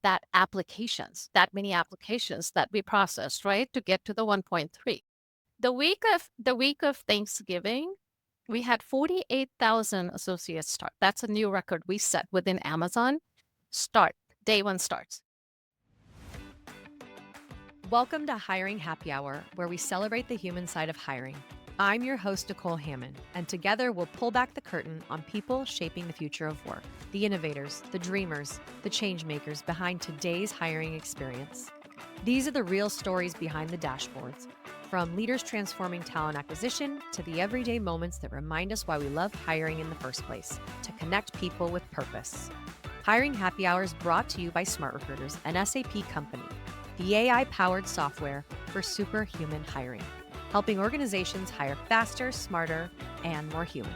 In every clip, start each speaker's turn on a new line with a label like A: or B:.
A: that many applications that we processed, right, to get to the 1.3. The week of Thanksgiving, we had 48,000 associates start. That's a new record we set within Amazon. Start, day one starts.
B: Welcome to Hiring Happy Hour, where we celebrate the human side of hiring. I'm your host, Nicole Hammond, and together we'll pull back the curtain on people shaping the future of work, the innovators, the dreamers, the change makers behind today's hiring experience. These are the real stories behind the dashboards, from leaders transforming talent acquisition to the everyday moments that remind us why we love hiring in the first place, to connect people with purpose. Hiring Happy Hour is brought to you by Smart Recruiters, an SAP company, the AI-powered software for superhuman hiring, helping organizations hire faster, smarter, and more human.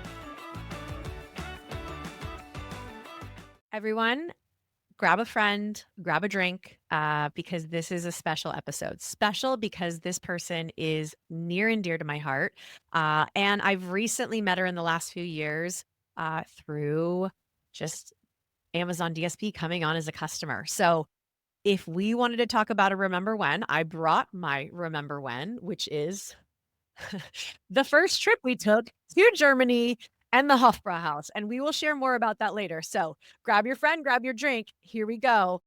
B: Everyone, grab a friend, grab a drink, because this is a special episode. Special because this person is near and dear to my heart. And I've recently met her in the last few years through just Amazon DSP coming on as a customer. So if we wanted to talk about a remember when, I brought my remember when, which is the first trip we took to Germany and the Hofbrauhaus, and we will share more about that later. So grab your friend, grab your drink. Here we go.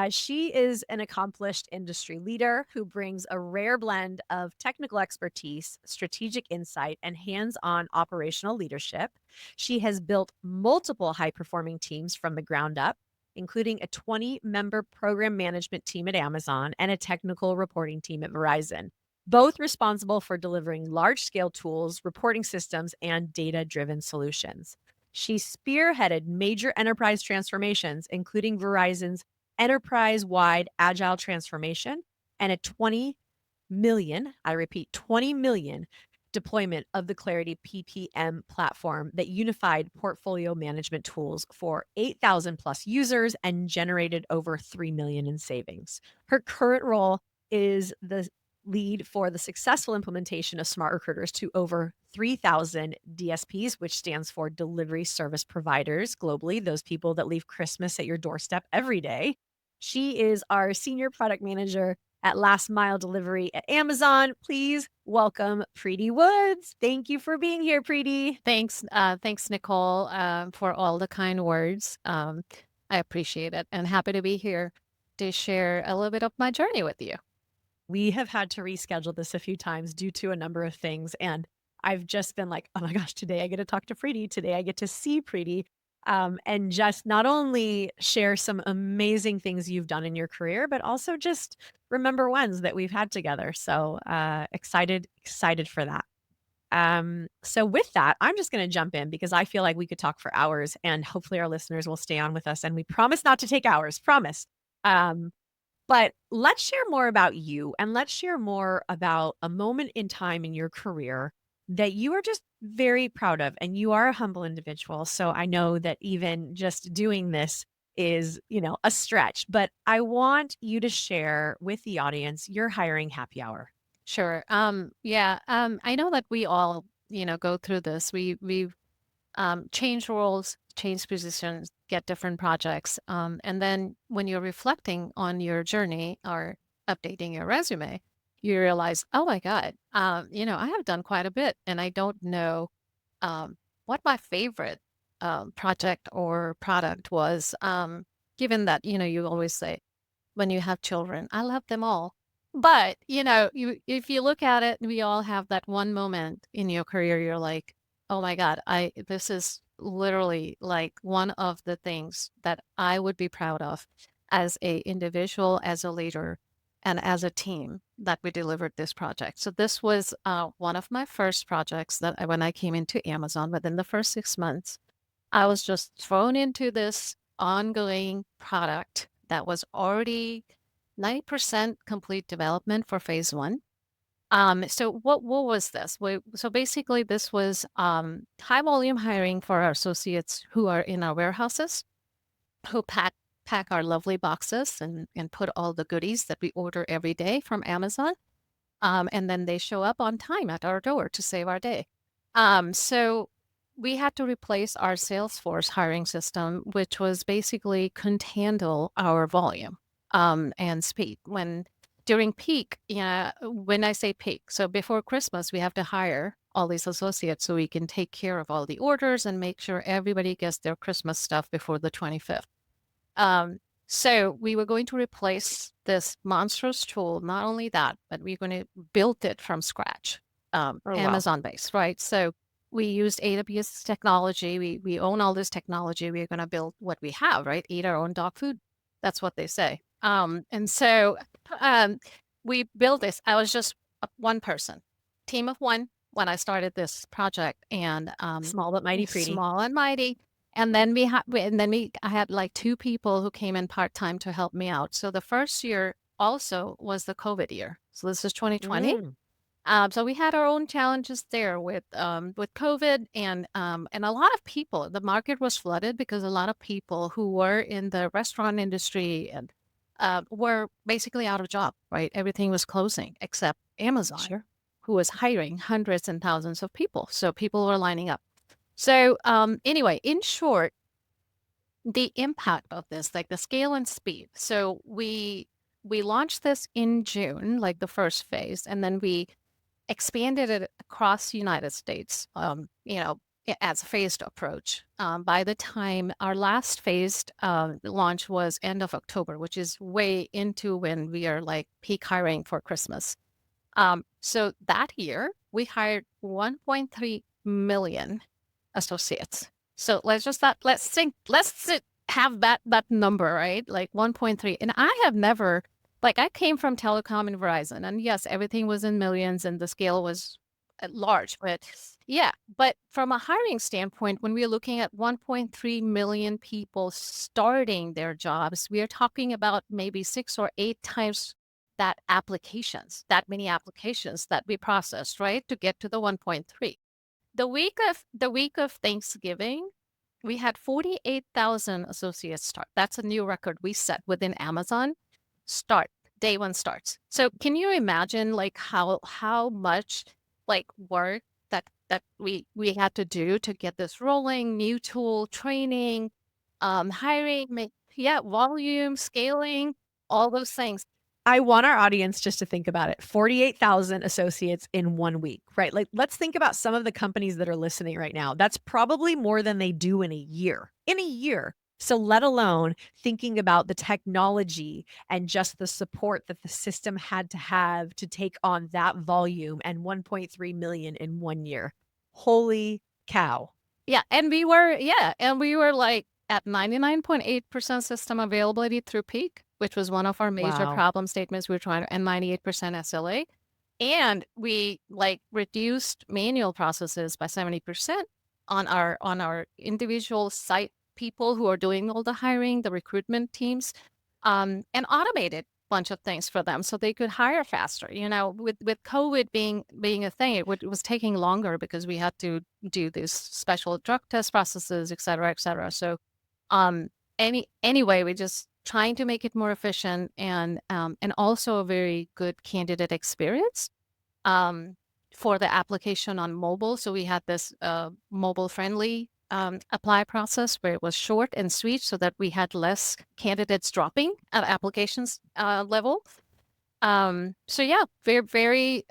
B: She is an accomplished industry leader who brings a rare blend of technical expertise, strategic insight, and hands-on operational leadership. She has built multiple high-performing teams from the ground up, including a 20-member program management team at Amazon and a technical reporting team at Verizon, both responsible for delivering large-scale tools, reporting systems, and data-driven solutions. She spearheaded major enterprise transformations, including Verizon's enterprise-wide agile transformation and a 20 million, I repeat, 20 million deployment of the Clarity PPM platform that unified portfolio management tools for 8,000 plus users and generated over 3 million in savings. Her current role is the lead for the successful implementation of Smart Recruiters to over 3,000 DSPs, which stands for Delivery Service Providers globally, those people that leave Christmas at your doorstep every day. She is our senior product manager at Last Mile Delivery at Amazon. Please welcome Preeti Woods. Thank you for being here, Preeti.
A: Thanks, Nicole, for all the kind words. I appreciate it and happy to be here to share a little bit of my journey with you.
B: We have had to reschedule this a few times due to a number of things, and I've just been like, "Oh my gosh, today I get to talk to Preeti. Today I get to see Preeti." And just not only share some amazing things you've done in your career, but also just remember ones that we've had together. So, excited for that. So with that, I'm just gonna jump in because I feel like we could talk for hours, and hopefully our listeners will stay on with us, and we promise not to take hours, promise. Um but let's share more about you, and let's share more about a moment in time in your career that you are just very proud of, and you are a humble individual. So I know that even just doing this is, a stretch, but I want you to share with the audience your hiring happy hour.
A: Sure. Yeah. I know that we all, go through this. We've change roles, change positions, get different projects. And then when you're reflecting on your journey or updating your resume, you realize, oh my God, I have done quite a bit and I don't know what my favorite project or product was. Given that, you always say, when you have children, I love them all. But, if you look at it, we all have that one moment in your career, you're like, oh my God, this is literally like one of the things that I would be proud of as a individual, as a leader, and as a team that we delivered this project. So this was one of my first projects when I came into Amazon within the first 6 months, I was just thrown into this ongoing product that was already 90% complete development for phase one. So what was this? So basically, this was high volume hiring for our associates who are in our warehouses, who pack our lovely boxes and put all the goodies that we order every day from Amazon. And then they show up on time at our door to save our day. So we had to replace our Salesforce hiring system, which was basically couldn't handle our volume, and speed. When during peak, yeah, when I say peak, so before Christmas, we have to hire all these associates so we can take care of all the orders and make sure everybody gets their Christmas stuff before the 25th. Um, so we were going to replace this monstrous tool. Not only that, but we're going to build it from scratch,
B: Oh, wow.
A: Amazon based, right? So we used AWS technology. We own all this technology. We're going to build what we have, right? Eat our own dog food. That's what they say. And so um, we built this. I was just one person, team of one when I started this project, and
B: Small but mighty Preeti.
A: small and mighty. And then I had like 2 people who came in part-time to help me out. So the first year also was the COVID year. So this is 2020.
B: Mm,
A: So we had our own challenges there with COVID and a lot of people. The market was flooded because a lot of people who were in the restaurant industry and were basically out of job, right? Everything was closing except Amazon,
B: sure.
A: who was hiring hundreds and thousands of people. So people were lining up. So, anyway, in short, the impact of this, like the scale and speed. So we launched this in June, like the first phase, and then we expanded it across the United States, as a phased approach. By the time our last phased launch was end of October, which is way into when we are like peak hiring for Christmas. So that year we hired 1.3 million associates. So have that number, right? Like 1.3. And I have never like I came from telecom and Verizon, and yes, everything was in millions and the scale was large, but yeah, but from a hiring standpoint, when we're looking at 1.3 million people starting their jobs, we are talking about maybe 6 or 8 times that many applications that we processed, right, to get to the 1.3. The week of Thanksgiving, we had 48,000 associates start. That's a new record we set within Amazon. Start day one starts. So can you imagine like how much like work that we had to do to get this rolling, new tool, training, hiring, yeah, volume, scaling, all those things.
B: I want our audience just to think about it. 48,000 associates in 1 week, right? Like, let's think about some of the companies that are listening right now. That's probably more than they do in a year. In a year. So, let alone thinking about the technology and just the support that the system had to have to take on that volume and 1.3 million in 1 year. Holy cow.
A: And we were like at 99.8% system availability through peak, which was one of our major
B: Wow.
A: problem statements. We were trying to, and 98% SLA. And we like reduced manual processes by 70% on our individual site people who are doing all the hiring, the recruitment teams, and automated bunch of things for them so they could hire faster. With COVID being a thing, it was taking longer because we had to do these special drug test processes, et cetera, et cetera. So, um, anyway, we're just trying to make it more efficient and also a very good candidate experience um, for the application on mobile. So we had this mobile friendly apply process where it was short and sweet so that we had less candidates dropping at applications level. So yeah, very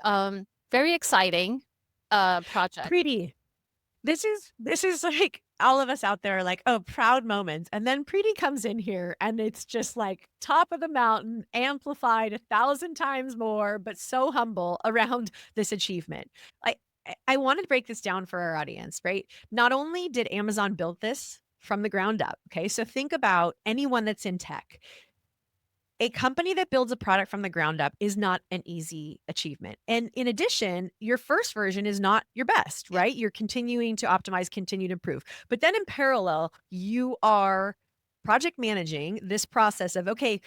A: exciting project.
B: Pretty. This is like all of us out there are like, "Oh, proud moments." And then Preeti comes in here and it's just like top of the mountain, amplified 1,000 times more, but so humble around this achievement. I wanted to break this down for our audience, right? Not only did Amazon build this from the ground up, okay? So think about anyone that's in tech. A company that builds a product from the ground up is not an easy achievement. And in addition, your first version is not your best, right? You're continuing to optimize, continue to improve. But then in parallel, you are project managing this process of, okay,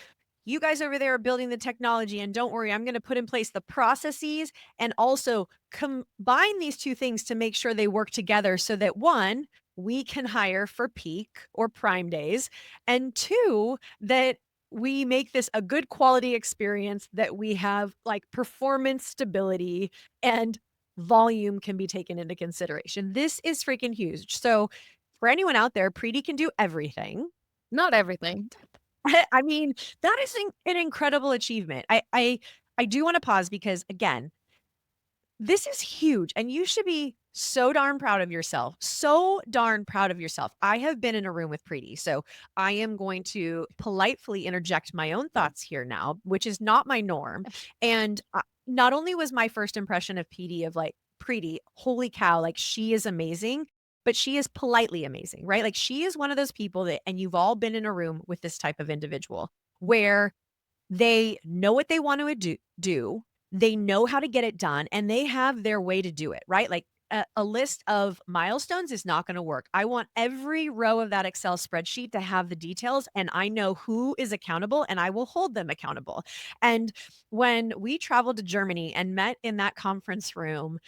B: you guys over there are building the technology, and don't worry, I'm going to put in place the processes and also combine these two things to make sure they work together so that one, we can hire for peak or prime days, and two, that we make this a good quality experience, that we have like performance stability and volume can be taken into consideration. This is freaking huge. So, for anyone out there, Preeti can do everything.
A: Not everything.
B: I mean, that is an incredible achievement. I do wanna pause because, again, this is huge, and you should be so darn proud of yourself. So darn proud of yourself. I have been in a room with Preeti, so I am going to politely interject my own thoughts here now, which is not my norm. And not only was my first impression of PD of like Preeti, holy cow, like she is amazing, but she is politely amazing, right? Like she is one of those people that, and you've all been in a room with this type of individual where they know what they want to do, they know how to get it done, and they have their way to do it, right? Like, a list of milestones is not gonna work. I want every row of that Excel spreadsheet to have the details, and I know who is accountable, and I will hold them accountable. And when we traveled to Germany and met in that conference room,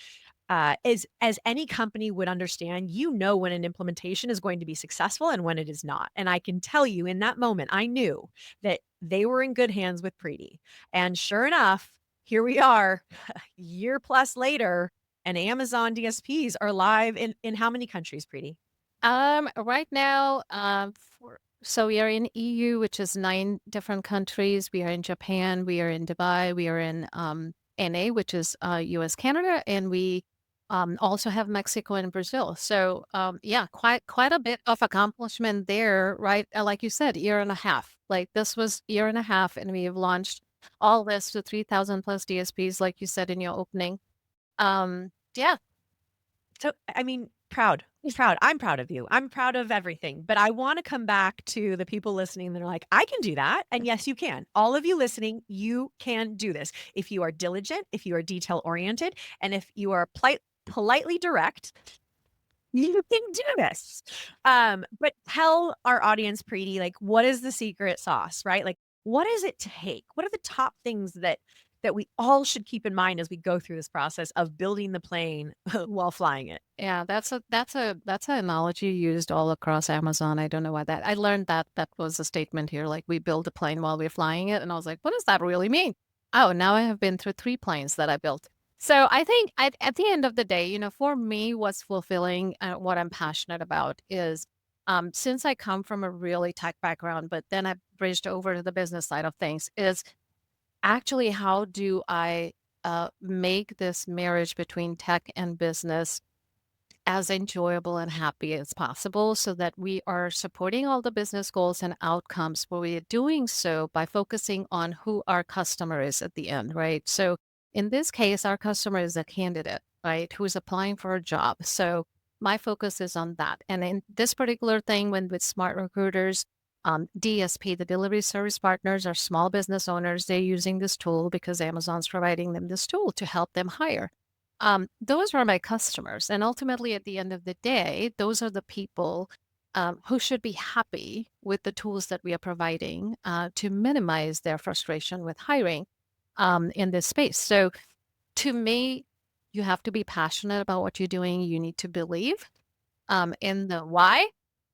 B: as any company would understand, you know when an implementation is going to be successful and when it is not. And I can tell you in that moment, I knew that they were in good hands with Preeti. And sure enough, here we are, year plus later, and Amazon DSPs are live in how many countries, Preeti?
A: Right now, so we are in EU, which is 9 different countries. We are in Japan, we are in Dubai, we are in NA, which is US, Canada, and we also have Mexico and Brazil. So yeah, quite a bit of accomplishment there, right? Like you said, year and a half. Like this was year and a half, and we have launched all this to 3,000 plus DSPs, like you said in your opening. Yeah.
B: So, I mean, proud, proud. I'm proud of you. I'm proud of everything. But I want to come back to the people listening that are like, I can do that. And yes, you can. All of you listening, you can do this. If you are diligent, if you are detail oriented, and if you are politely direct, you can do this. But tell our audience, Preeti, like, what is the secret sauce, right? Like, what does it take? What are the top things that we all should keep in mind as we go through this process of building the plane while flying it?
A: Yeah, that's an analogy used all across Amazon. I don't know why that I learned that that was a statement here, like we build a plane while we're flying it, and I was like, what does that really mean? Oh, now I have been through 3 planes that I built. So I think at the end of the day, for me, what's fulfilling, what I'm passionate about is, since I come from a really tech background, but then I bridged over to the business side of things, is actually how do I make this marriage between tech and business as enjoyable and happy as possible so that we are supporting all the business goals and outcomes, but we are doing so by focusing on who our customer is at the end, right? So in this case, our customer is a candidate, right, who's applying for a job. So my focus is on that. And in this particular thing, when with smart recruiters, DSP, the delivery service partners, are small business owners. They're using this tool because Amazon's providing them this tool to help them hire. Those are my customers. And ultimately, at the end of the day, those are the people who should be happy with the tools that we are providing to minimize their frustration with hiring in this space. So, to me, you have to be passionate about what you're doing. You need to believe in the why.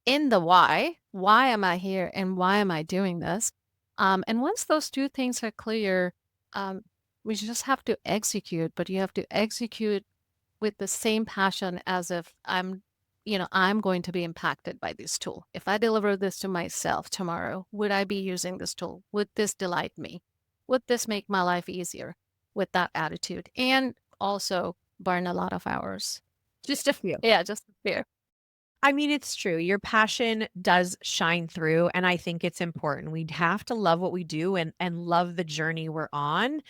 A: In the why am I here and why am I doing this? And once those two things are clear, um, we just have to execute, but you have to execute with the same passion as if I'm going to be impacted by this tool. If I deliver this to myself tomorrow, would I be using this tool? Would this delight me? Would this make my life easier with that attitude? And also burn a lot of hours.
B: Just a few.
A: Yeah, just fear.
B: I mean, it's true. Your passion does shine through, and I think it's important. We'd have to love what we do and love the journey we're on,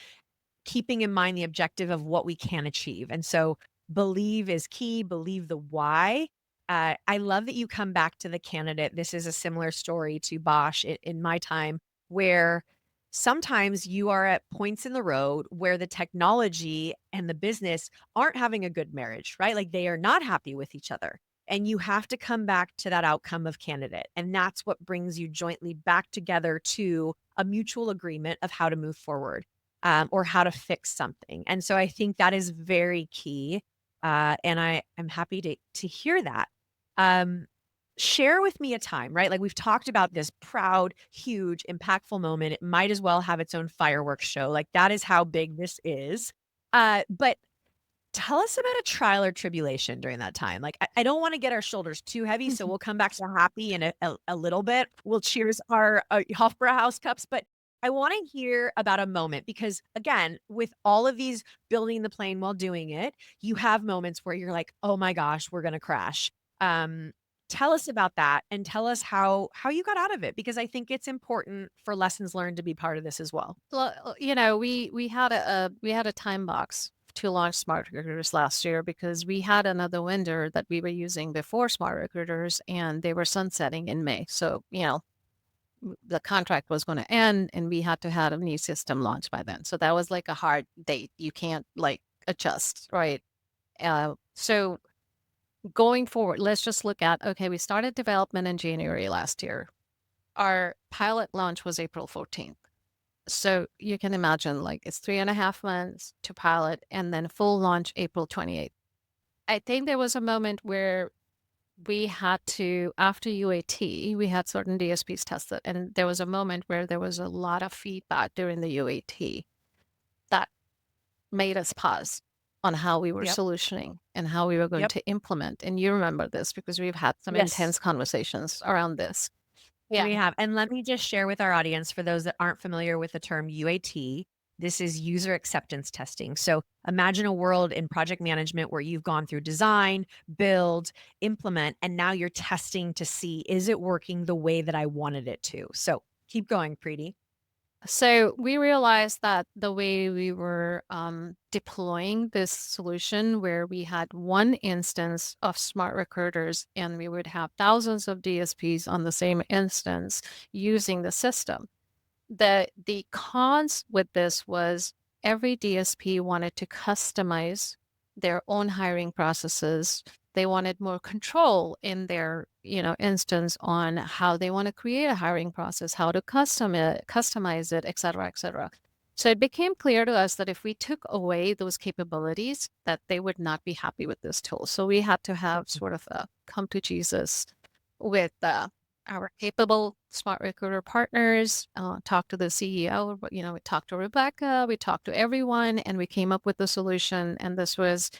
B: keeping in mind the objective of what we can achieve. And so believe is key, believe the why. I love that you come back to the candidate. This is a similar story to Bosch in my time, where sometimes you are at points in the road where the technology and the business aren't having a good marriage, right? Like they are not happy with each other. And you have to come back to that outcome of candidate. And that's what brings you jointly back together to a mutual agreement of how to move forward, or how to fix something. And so I think that is very key. And I am happy to hear that. Um, Share with me a time, right? Like we've talked about this proud, huge, impactful moment. It might as well have its own fireworks show. Like that is how big this is. But Tell us about a trial or tribulation during that time. Like, I don't wanna get our shoulders too heavy, so we'll come back to happy in a little bit. We'll cheers our, Hofbrauhaus cups, but I wanna hear about a moment because, again, with all of these building the plane while doing it, you have moments where you're like, "Oh my gosh, we're gonna crash." Um, Tell us about that and tell us how you got out of it because I think it's important for lessons learned to be part of this as well.
A: Well, we had we had a time box to launch smart recruiters last year because we had another vendor that we were using before smart recruiters and they were sunsetting in May. So, the contract was going to end and we had to have a new system launched by then. So that was like a hard date. You can't like adjust, right? So going forward, let's just look at okay, we started development in January last year. Our pilot launch was April 14th. So you can imagine like it's 3.5 months to pilot and then full launch April 28th. I think there was a moment where we had to, after UAT, we had certain DSPs tested, and there was a moment where there was a lot of feedback during the UAT that made us pause on how we were
B: Yep,
A: solutioning and how we were going
B: yep.
A: to implement. And you remember this because we've had some
B: Yes.
A: intense conversations around this. Yeah.
B: We have, and let me just share with our audience, for those that aren't familiar with the term UAT, this is user acceptance testing. So imagine a world in project management where you've gone through design, build, implement, and now you're testing to see, is it working the way that I wanted it to? So keep going, Preeti.
A: So we realized that the way we were deploying this solution, where we had one instance of smart recruiters and we would have thousands of DSPs on the same instance using the system. The cons with this was every DSP wanted to customize their own hiring processes. They wanted more control in their, instance on how they want to create a hiring process, how to customize it, et cetera, et cetera. So it became clear to us that if we took away those capabilities, that they would not be happy with this tool. So we had to have sort of a come to Jesus with our capable smart recruiter partners, talked to the CEO, we talked to Rebecca, we talked to everyone, and we came up with the solution. And this was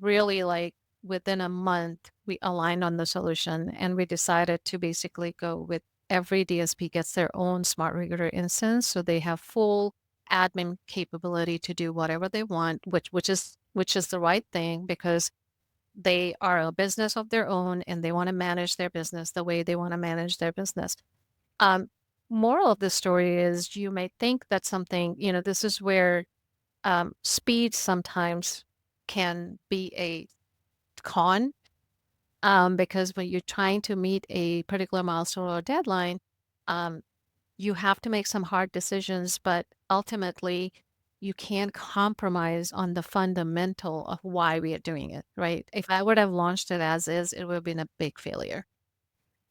A: really like within a month, we aligned on the solution and we decided to basically go with every DSP gets their own smart recruiter instance. So they have full admin capability to do whatever they want, which is the right thing because they are a business of their own and they want to manage their business the way they want to manage their business. Um, Moral of the story is you may think that something, this is where speed sometimes can be a con because when you're trying to meet a particular milestone or deadline, um, you have to make some hard decisions, but ultimately, you can't compromise on the fundamental of why we are doing it, right? If I would have launched it as is, it would have been a big failure.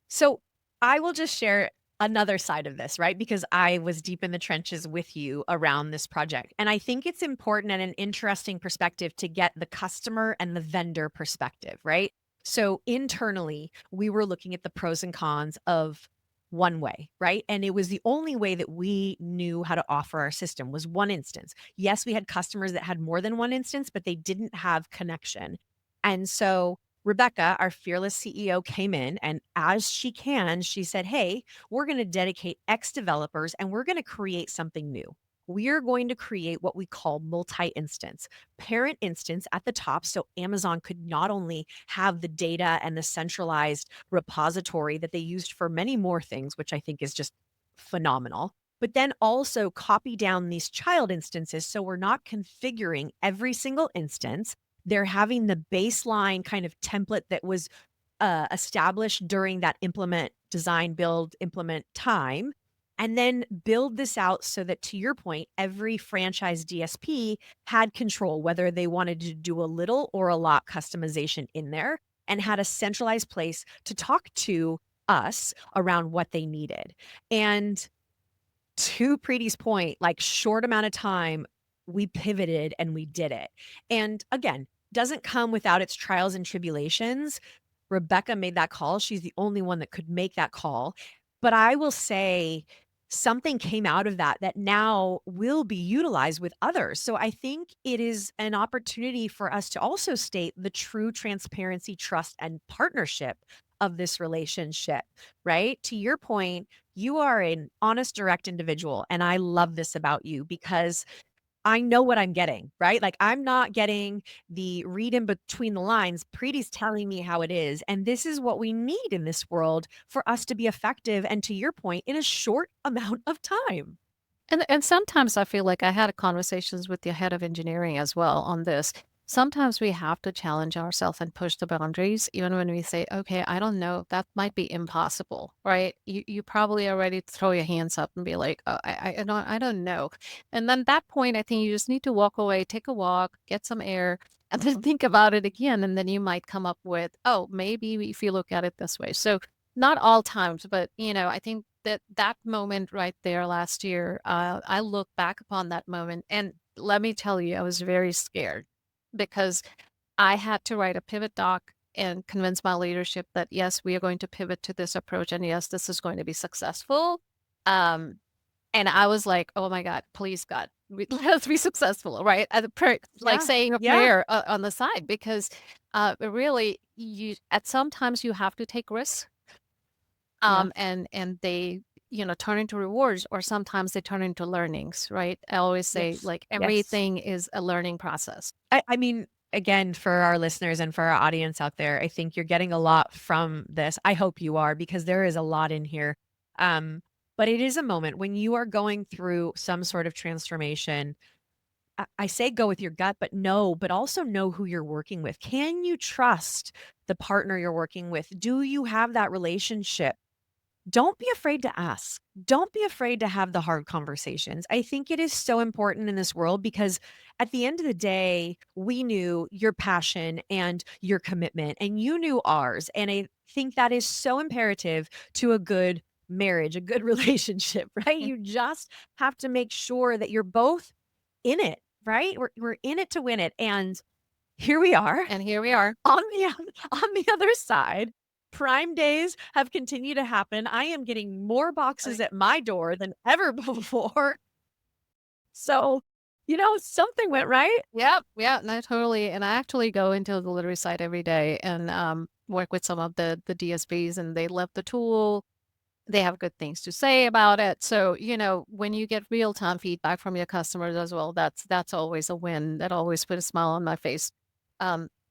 B: So I will just share another side of this, right? Because I was deep in the trenches with you around this project. And I think it's important and an interesting perspective to get the customer and the vendor perspective, right? So internally, we were looking at the pros and cons of one way, right? And it was the only way that we knew how to offer our system was one instance. Yes, we had customers that had more than one instance, but they didn't have connection. And so Rebecca, our fearless CEO, came in and as she can, she said, "Hey, we're going to dedicate X developers and we're going to create something new. We are going to create what we call multi instance, parent instance at the top. So Amazon could not only have the data and the centralized repository that they used for many more things, which I think is just phenomenal, but then also copy down these child instances. So we're not configuring every single instance, they're having the baseline kind of template that was, established during that implement, design, build, implement time, and then build this out so that, to your point, every franchise DSP had control, whether they wanted to do a little or a lot customization in there, and had a centralized place to talk to us around what they needed. And to Preeti's point, like, short amount of time, we pivoted and we did it. And again, doesn't come without its trials and tribulations. Rebecca made that call. She's the only one that could make that call. But I will say something came out of that that now will be utilized with others. So I think it is an opportunity for us to also state the true transparency, trust, and partnership of this relationship, right? To your point, you are an honest, direct individual. And I love this about you because I know what I'm getting, right? Like, I'm not getting the read in between the lines. Preeti's telling me how it is. And this is what we need in this world for us to be effective. And to your point, in a short amount of time.
A: And sometimes I feel like I had conversations with the head of engineering as well on this. Sometimes we have to challenge ourselves and push the boundaries, even when we say, "Okay, I don't know, that might be impossible," right? You probably are ready to throw your hands up and be like, "Oh, I don't know." And then that point, I think you just need to walk away, take a walk, get some air, and then think about it again, and then you might come up with, "Oh, maybe if you look at it this way." So not all times, but, I think that moment right there last year, I look back upon that moment, and let me tell you, I was very scared because I had to write a pivot doc and convince my leadership that, yes, we are going to pivot to this approach, and yes, this is going to be successful. Um, and I was like, "Oh my god, please God, let us be successful," right? Like
B: Yeah.
A: saying a
B: Yeah.
A: prayer on the side because, really, you at sometimes you have to take risks.
B: Yeah.
A: And they, turn into rewards or sometimes they turn into learnings, right? I always say
B: Yes.
A: like
B: Yes.
A: everything is a learning process.
B: I mean, again, for our listeners and for our audience out there, I think you're getting a lot from this. I hope you are because there is a lot in here. Um, but it is a moment when you are going through some sort of transformation. I say go with your gut, but also know who you're working with. Can you trust the partner you're working with? Do you have that relationship? Don't be afraid to ask. Don't be afraid to have the hard conversations. I think it is so important in this world because at the end of the day, we knew your passion and your commitment, and you knew ours. And I think that is so imperative to a good marriage, a good relationship, right?
A: Mm.
B: You just have to make sure that you're both in it, right? We're in it to win it. And here we are
A: And here we are.
B: on the on the other side, Prime Days have continued to happen. I am getting more boxes
A: Like,
B: at my door than ever before. So, something went right.
A: yep, yeah, no, totally. And I actually go into the delivery site every day and work with some of the DSPs, and they love the tool. They have good things to say about it. So, when you get real time feedback from your customers as well, that's always a win. That always put a smile on my face.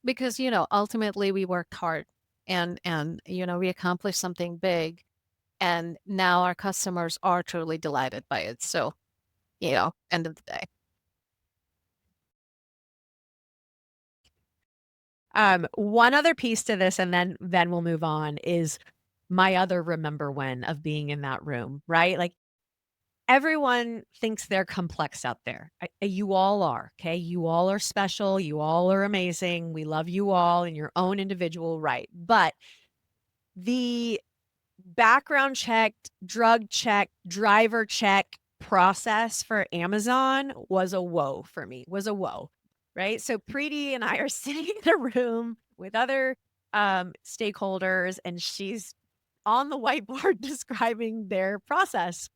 A: Because, ultimately we worked hard and we accomplished something big and now our customers are truly delighted by it. So, end of the day.
B: One other piece to this, and then we'll move on, is my other remember when of being in that room, right? Like everyone thinks they're complex out there. You all are, okay? You all are special. You all are amazing. We love you all in your own individual right. But the background checked, drug check, driver check process for Amazon was a woe for me, was a woe, right? So Preeti and I are sitting in a room with other stakeholders, and she's on the whiteboard describing their process.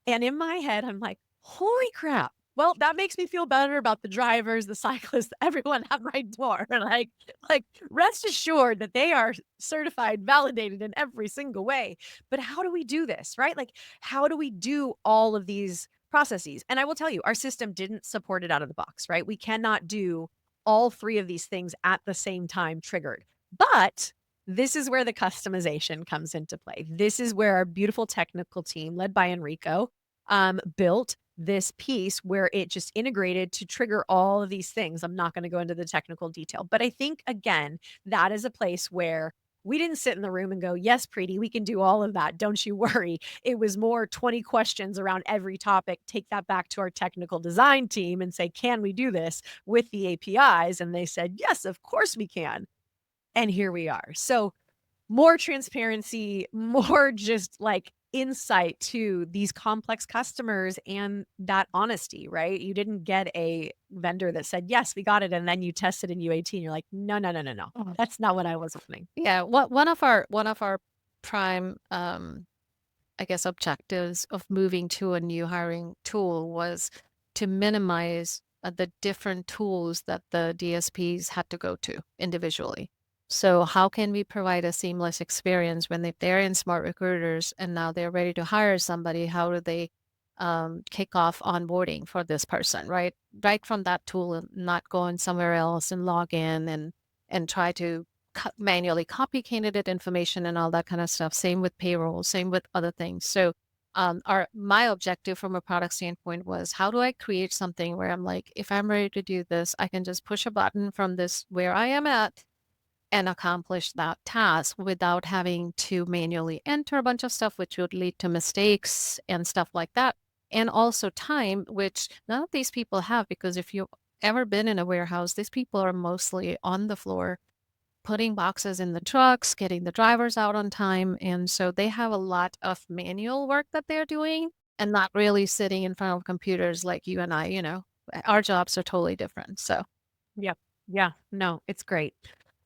B: And in my head, I'm like, "Holy crap. Well, that makes me feel better about the drivers, the cyclists, everyone at my door." And like, rest assured that they are certified, validated in every single way. But how do we do this, right? Like, how do we do all of these processes? And I will tell you, our system didn't support it out of the box, right? We cannot do all 3 of these things at the same time triggered. But this is where the customization comes into play. This is where our beautiful technical team, led by Enrico, built this piece where it just integrated to trigger all of these things. I'm not going to go into the technical detail, but I think again, that is a place where we didn't sit in the room and go, "Yes, Preeti, we can do all of that. Don't you worry." It was more 20 questions around every topic. Take that back to our technical design team and say, "Can we do this with the APIs?" And they said, "Yes, of course we can." And here we are. So more transparency, more just like insight to these complex customers and that honesty, right? You didn't get a vendor that said, "Yes, we got it." And then you tested in UAT and you're like, "No, no, no, no, no. That's not what I was wanting."
A: Yeah, one of our prime, I guess, objectives of moving to a new hiring tool was to minimize the different tools that the DSPs had to go to individually. So how can we provide a seamless experience when they're in Smart Recruiters and now they're ready to hire somebody? How do they kick off onboarding for this person, right? Right from that tool and not going somewhere else and log in and try to manually copy candidate information and all that kind of stuff. Same with payroll, same with other things. So our my objective from a product standpoint was how do I create something where I'm like, if I'm ready to do this, I can just push a button from this where I am at and accomplish that task without having to manually enter a bunch of stuff, which would lead to mistakes and stuff like that. And also time, which none of these people have, because if you've ever been in a warehouse, these people are mostly on the floor putting boxes in the trucks, getting the drivers out on time. And so they have a lot of manual work that they're doing and not really sitting in front of computers like you and I, our jobs are totally different. So
B: Yep. Yeah. No, it's great.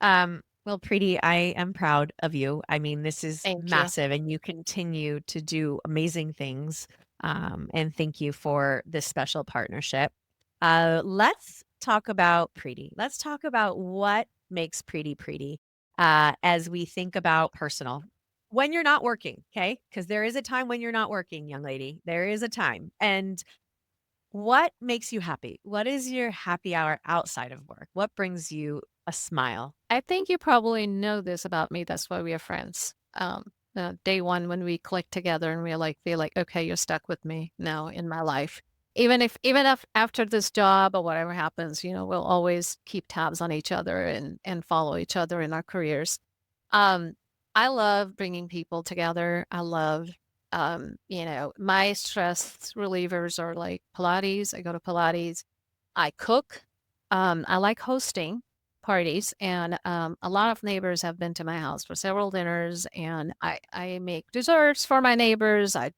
B: Well, Preeti, I am proud of you. I mean, this is
A: thank you.
B: massive and you continue to do amazing things. And thank you for this special partnership. Let's talk about Preeti. Let's talk about what makes Preeti Preeti as we think about personal. When you're not working, okay? Because there is a time when you're not working, young lady. There is a time. And what makes you happy? What is your happy hour outside of work? What brings you a smile?
A: I think you probably know this about me. That's why we are friends. Day one when we click together and we like feel like, okay, you're stuck with me now in my life. Even if after this job or whatever happens, we'll always keep tabs on each other and follow each other in our careers. Um, I love bringing people together. I love, my stress relievers are like Pilates. I go to Pilates. I cook. I like hosting parties, and a lot of neighbors have been to my house for several dinners, and I make desserts for my neighbors. On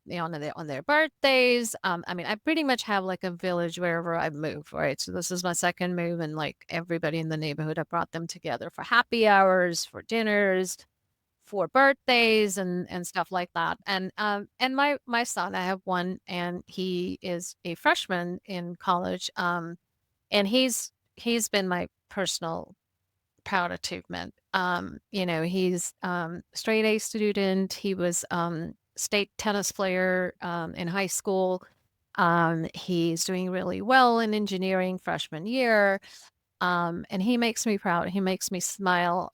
A: their birthdays. I mean, I pretty much have like a village wherever I move. Right, so this is my second move, and like everybody in the neighborhood, I brought them together for happy hours, for dinners, for birthdays and stuff like that. And my son, I have one, and he is a freshman in college. And he's been my personal proud achievement. He's straight A student. He was state tennis player in high school. He's doing really well in engineering freshman year. And he makes me proud. He makes me smile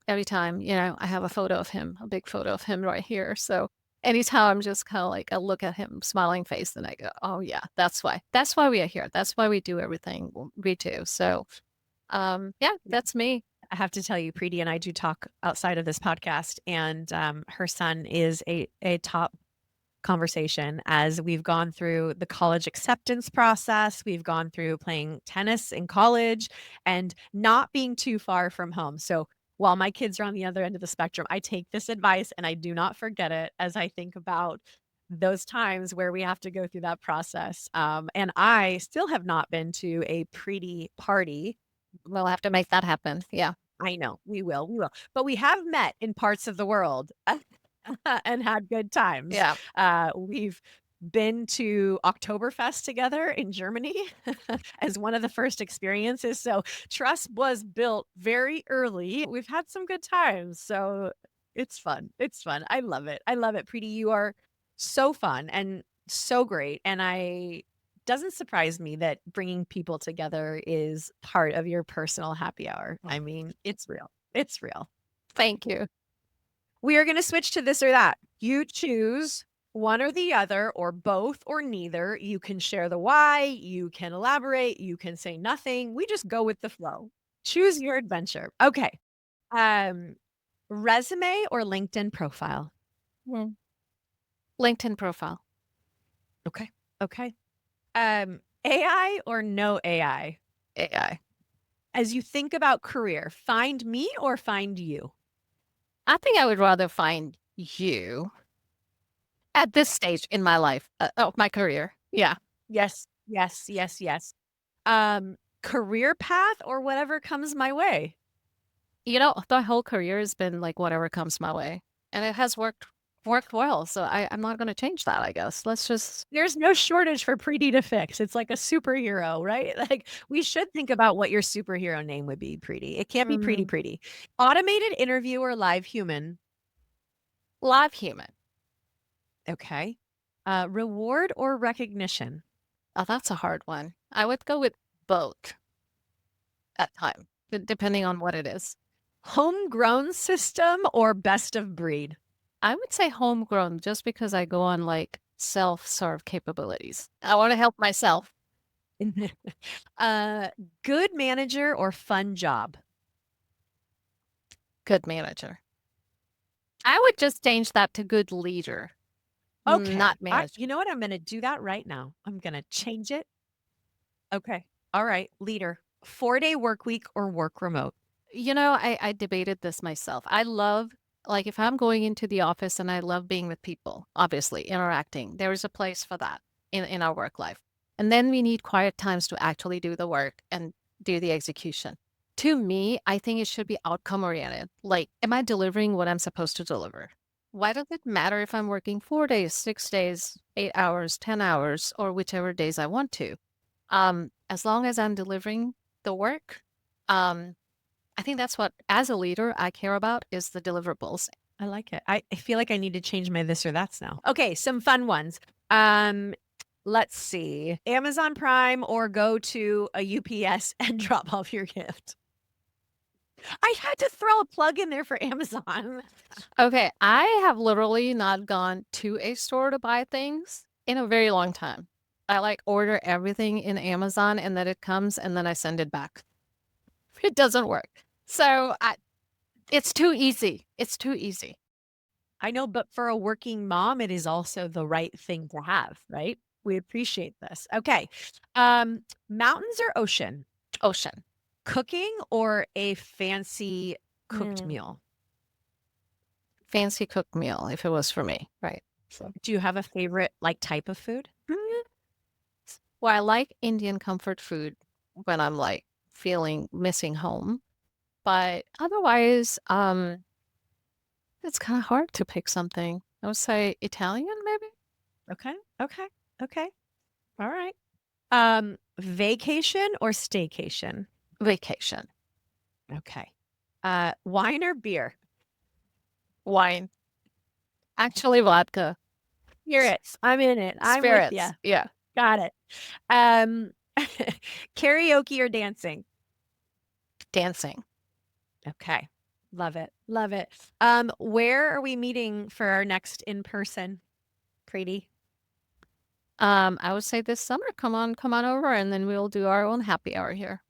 A: every time, I have a photo of him, a big photo of him right here. So anytime I'm just kind of like, I look at him smiling face and I go, oh yeah, that's why we are here. That's why we do everything we do. So, yeah,
B: Yeah.
A: that's me.
B: I have to tell you, Preeti and I do talk outside of this podcast, and her son is a top conversation as we've gone through the college acceptance process. We've gone through playing tennis in college and not being too far from home. So while my kids are on the other end of the spectrum, I take this advice and I do not forget it as I think about those times where we have to go through that process. And I still have not been to a pretty party.
A: We'll have to make that happen. Yeah.
B: I know we will. But we have met in parts of the world and had good times.
A: Yeah.
B: We've been to Oktoberfest together in Germany as one of the first experiences. So trust was built very early. We've had some good times. So it's fun. It's fun. I love it. I love it. Preeti, you are so fun and so great. And I doesn't surprise me that bringing people together is part of your personal happy hour. I mean, it's real. It's real.
A: Thank you.
B: We are going to switch to this or that. You choose one or the other, or both, or neither. You can share the why, you can elaborate, you can say nothing. We just go with the flow. Choose your adventure. Okay. Um, resume or LinkedIn profile?
A: Mm. LinkedIn profile.
B: Okay. Okay. AI or no AI?
A: AI.
B: As you think about career, find me or find you?
A: I think I would rather find you at this stage in my life, of my career. Yeah.
B: Yes. Yes. Yes. Yes. Career path or whatever comes my way.
A: The whole career has been like whatever comes my way. And it has worked worked well. So I'm not going to change that, I guess. Let's just,
B: There's no shortage for Preeti to fix. It's like a superhero, right? Like, we should think about what your superhero name would be, Preeti. It can't be
A: mm,
B: Preeti. Automated interview or live human?
A: live human.
B: Okay. Reward or recognition?
A: Oh, that's a hard one. I would go with both at time, depending on what it is.
B: Homegrown system or best of breed?
A: I would say homegrown just because I go on like self-serve capabilities. I want to help myself.
B: uh, good manager or fun job?
A: Good manager. I would just change that to good leader,
B: Okay.
A: not manager.
B: You know what? I'm going to do that right now. I'm going to change it. Okay. All right. Leader, 4-day work week or work remote?
A: I debated this myself. I love, like, if I'm going into the office and I love being with people, obviously, interacting, there is a place for that in our work life. And then we need quiet times to actually do the work and do the execution. To me, I think it should be outcome oriented. Like, am I delivering what I'm supposed to deliver? Why does it matter if I'm working 4 days, 6 days, 8 hours, 10 hours, or whichever days I want to? As long as I'm delivering the work, um, I think that's what, as a leader, I care about is the deliverables.
B: I like it. I feel like I need to change my this or that's now. Okay, some fun ones. Um, let's see. Amazon Prime or go to a UPS and drop off your gift. I had to throw a plug in there for Amazon.
A: Okay, I have literally not gone to a store to buy things in a very long time. I like order everything in Amazon and then it comes and then I send it back. It doesn't work. It's too easy. It's too easy.
B: I know, but for a working mom, it is also the right thing to have, right? We appreciate this. Okay. Mountains or ocean?
A: Ocean.
B: Cooking or a fancy cooked
A: Mm,
B: meal?
A: fancy cooked meal if it was for me, right? So,
B: Do you have a favorite like type of food?
A: mm, well, I like Indian comfort food when I'm like feeling missing home. But otherwise, it's kind of hard to pick something. I would say Italian, maybe?
B: Okay. Okay. Okay. All right. Vacation or staycation?
A: Vacation.
B: Okay. Wine or beer?
A: Wine. Actually, vodka.
B: Spirits. I'm in it. I'm with you.
A: Spirits. Yeah.
B: Got it. Um, karaoke or dancing?
A: Dancing.
B: Okay. Love it. Love it. Where are we meeting for our next in person, Preeti?
A: I would say this summer, come on over, and then we'll do our own happy hour here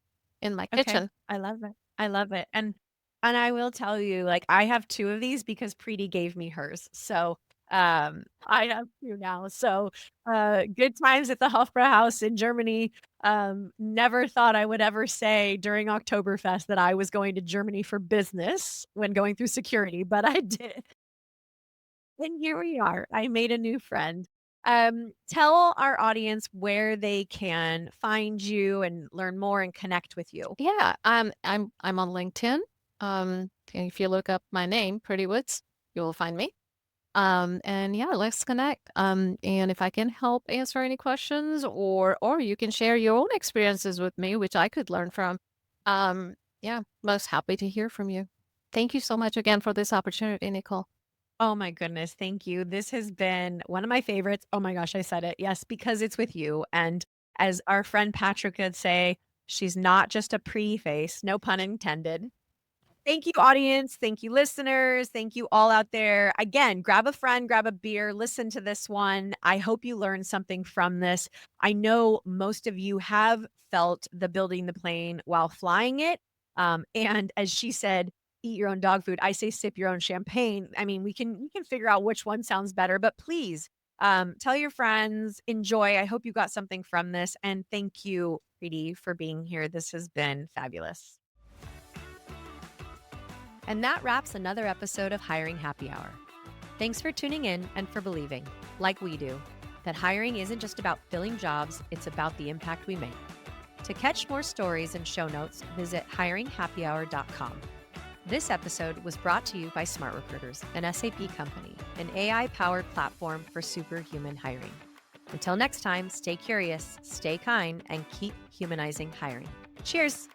A: in my
B: Okay.
A: kitchen.
B: I love it. I love it. And I will tell you, like, I have 2 of these because Preeti gave me hers. So, I have 2 now. So, good times at the Hofbrauhaus in Germany. Never thought I would ever say during Oktoberfest that I was going to Germany for business when going through security, but I did. And here we are. I made a new friend. Tell our audience where they can find you and learn more and connect with you.
A: Yeah, I'm on LinkedIn. And if you look up my name, Pretty Woods, you will find me. And yeah, let's connect. And if I can help answer any questions or you can share your own experiences with me, which I could learn from. Yeah, most happy to hear from you. Thank you so much again for this opportunity, Nicole.
B: Oh my goodness, thank you. This has been one of my favorites. Oh my gosh, I said it. Yes, because it's with you. And as our friend Patrick would say, she's not just a pretty face, no pun intended. Thank you, audience. Thank you, listeners. Thank you all out there. Again, grab a friend, grab a beer, listen to this one. I hope you learned something from this. I know most of you have felt the building the plane while flying it. And as she said, eat your own dog food. I say sip your own champagne. I mean, we can figure out which one sounds better, but please tell your friends, enjoy. I hope you got something from this. And thank you, Preeti, for being here. This has been fabulous. And that wraps another episode of Hiring Happy Hour. Thanks for tuning in and for believing, like we do, that hiring isn't just about filling jobs, it's about the impact we make. To catch more stories and show notes, visit hiringhappyhour.com. This episode was brought to you by Smart Recruiters, an SAP company. an AI powered platform for superhuman hiring. Until next time, stay curious, stay kind, and keep humanizing hiring. Cheers.